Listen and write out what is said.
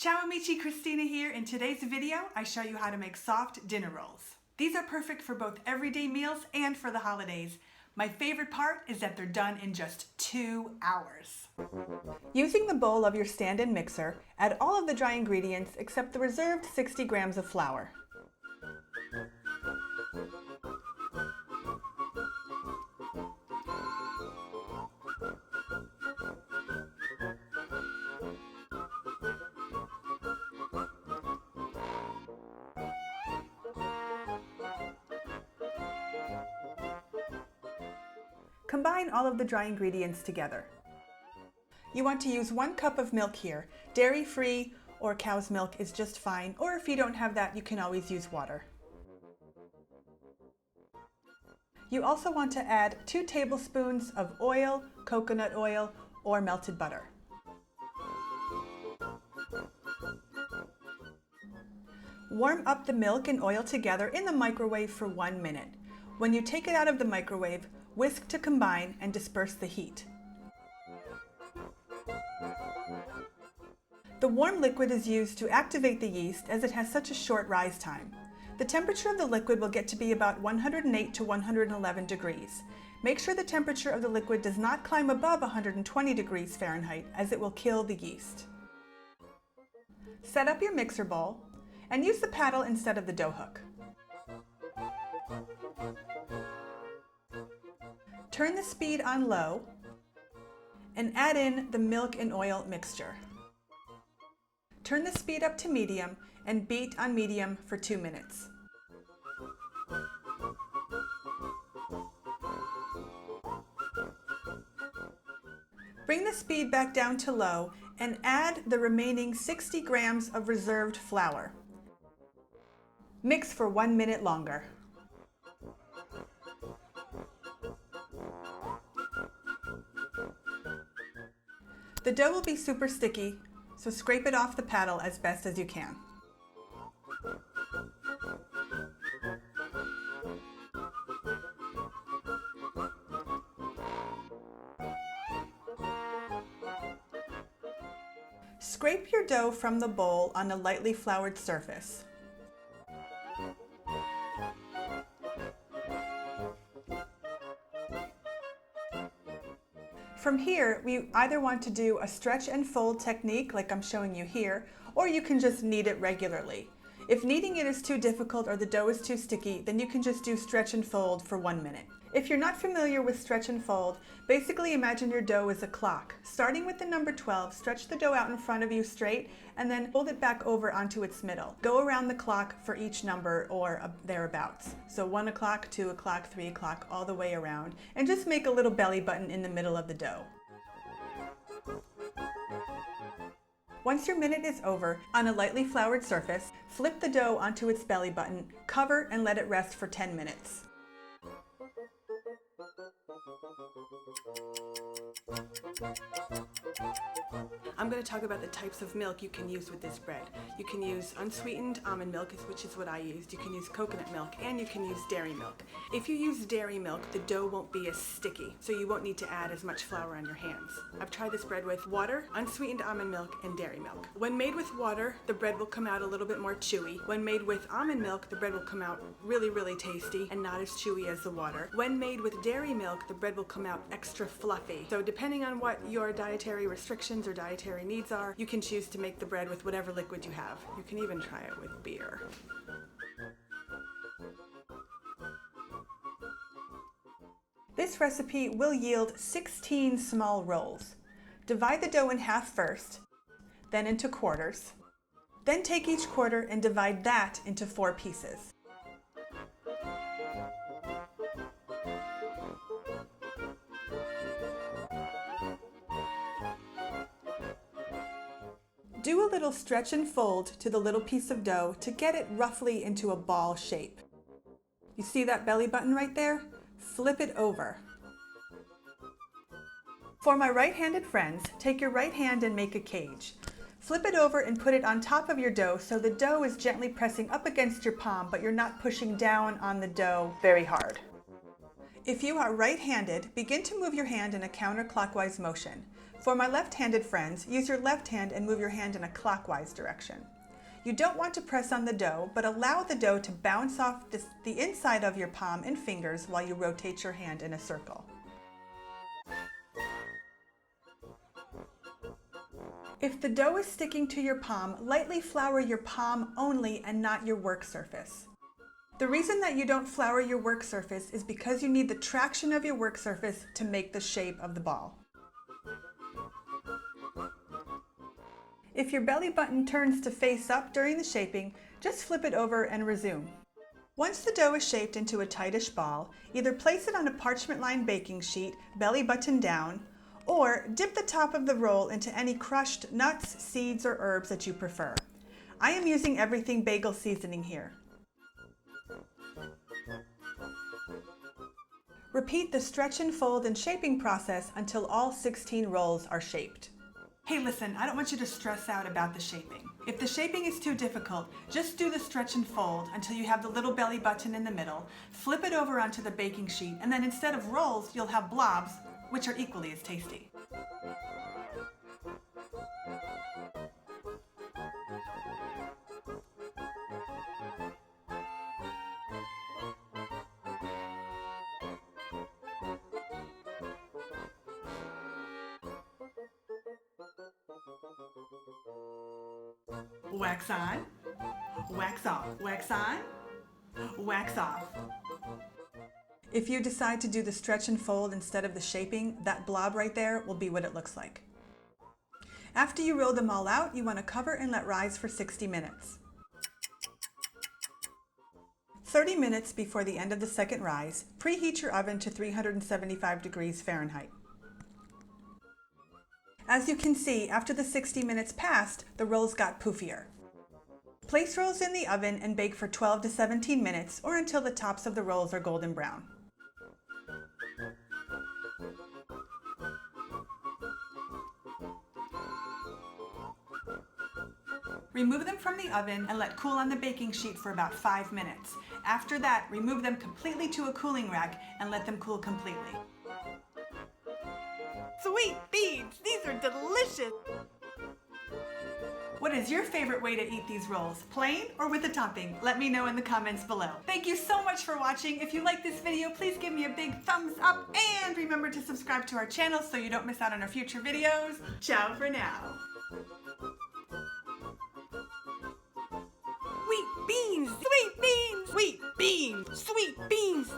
Ciao amici, Christina here. In today's video, I show you how to make soft dinner rolls. These are perfect for both everyday meals and for the holidays. My favorite part is that they're done in just 2 hours. Using the bowl of your stand-in mixer, add all of the dry ingredients except the reserved 60 grams of flour. Combine all of the dry ingredients together. You want to use 1 cup of milk here. Dairy-free or cow's milk is just fine, or if you don't have that, you can always use water. You also want to add 2 tablespoons of oil, coconut oil, or melted butter. Warm up the milk and oil together in the microwave for 1 minute. When you take it out of the microwave, whisk to combine and disperse the heat. The warm liquid is used to activate the yeast as it has such a short rise time. The temperature of the liquid will get to be about 108 to 111 degrees. Make sure the temperature of the liquid does not climb above 120 degrees Fahrenheit as it will kill the yeast. Set up your mixer bowl and use the paddle instead of the dough hook. Turn the speed on low and add in the milk and oil mixture. Turn the speed up to medium and beat on medium for 2 minutes. Bring the speed back down to low and add the remaining 60 grams of reserved flour. Mix for 1 minute longer. The dough will be super sticky, so scrape it off the paddle as best as you can. Scrape your dough from the bowl on a lightly floured surface. From here, we either want to do a stretch and fold technique like I'm showing you here, or you can just knead it regularly. If kneading it is too difficult or the dough is too sticky, then you can just do stretch and fold for 1 minute. If you're not familiar with stretch and fold, basically imagine your dough as a clock. Starting with the number 12, stretch the dough out in front of you straight and then fold it back over onto its middle. Go around the clock for each number or thereabouts. So 1 o'clock, 2 o'clock, 3 o'clock, all the way around. And just make a little belly button in the middle of the dough. Once your minute is over, on a lightly floured surface, flip the dough onto its belly button, cover and let it rest for 10 minutes. I'm going to talk about the types of milk you can use with this bread. You can use unsweetened almond milk, which is what I used. You can use coconut milk, and you can use dairy milk. If you use dairy milk, the dough won't be as sticky, so you won't need to add as much flour on your hands. I've tried this bread with water, unsweetened almond milk, and dairy milk. When made with water, the bread will come out a little bit more chewy. When made with almond milk, the bread will come out really, really tasty and not as chewy as the water. When made with dairy milk, the bread will come out extra fluffy. So depending on what your dietary restrictions or dietary needs are, you can choose to make the bread with whatever liquid you have. You can even try it with beer. This recipe will yield 16 small rolls. Divide the dough in half first, then into quarters. Then take each quarter and divide that into 4 pieces. Do a little stretch and fold to the little piece of dough to get it roughly into a ball shape. You see that belly button right there? Flip it over. For my right-handed friends, take your right hand and make a cage. Flip it over and put it on top of your dough so the dough is gently pressing up against your palm, but you're not pushing down on the dough very hard. If you are right-handed, begin to move your hand in a counterclockwise motion. For my left-handed friends, use your left hand and move your hand in a clockwise direction. You don't want to press on the dough, but allow the dough to bounce off the inside of your palm and fingers while you rotate your hand in a circle. If the dough is sticking to your palm, lightly flour your palm only and not your work surface. The reason that you don't flour your work surface is because you need the traction of your work surface to make the shape of the ball. If your belly button turns to face up during the shaping, just flip it over and resume. Once the dough is shaped into a tightish ball, either place it on a parchment-lined baking sheet, belly button down, or dip the top of the roll into any crushed nuts, seeds, or herbs that you prefer. I am using everything bagel seasoning here. Repeat the stretch and fold and shaping process until all 16 rolls are shaped. Hey, listen, I don't want you to stress out about the shaping. If the shaping is too difficult, just do the stretch and fold until you have the little belly button in the middle, flip it over onto the baking sheet, and then instead of rolls, you'll have blobs, which are equally as tasty. Wax on, wax off, wax on, wax off. If you decide to do the stretch and fold instead of the shaping, that blob right there will be what it looks like. After you roll them all out, you want to cover and let rise for 60 minutes. 30 minutes before the end of the second rise, preheat your oven to 375 degrees Fahrenheit. As you can see, after the 60 minutes passed, the rolls got poofier. Place rolls in the oven and bake for 12 to 17 minutes or until the tops of the rolls are golden brown. Remove them from the oven and let cool on the baking sheet for about 5 minutes. After that, remove them completely to a cooling rack and let them cool completely. Sweet beans! These are delicious! What is your favorite way to eat these rolls? Plain or with a topping? Let me know in the comments below. Thank you so much for watching. If you like this video, please give me a big thumbs up and remember to subscribe to our channel so you don't miss out on our future videos. Ciao for now. Sweet beans! Sweet beans! Sweet beans! Sweet beans!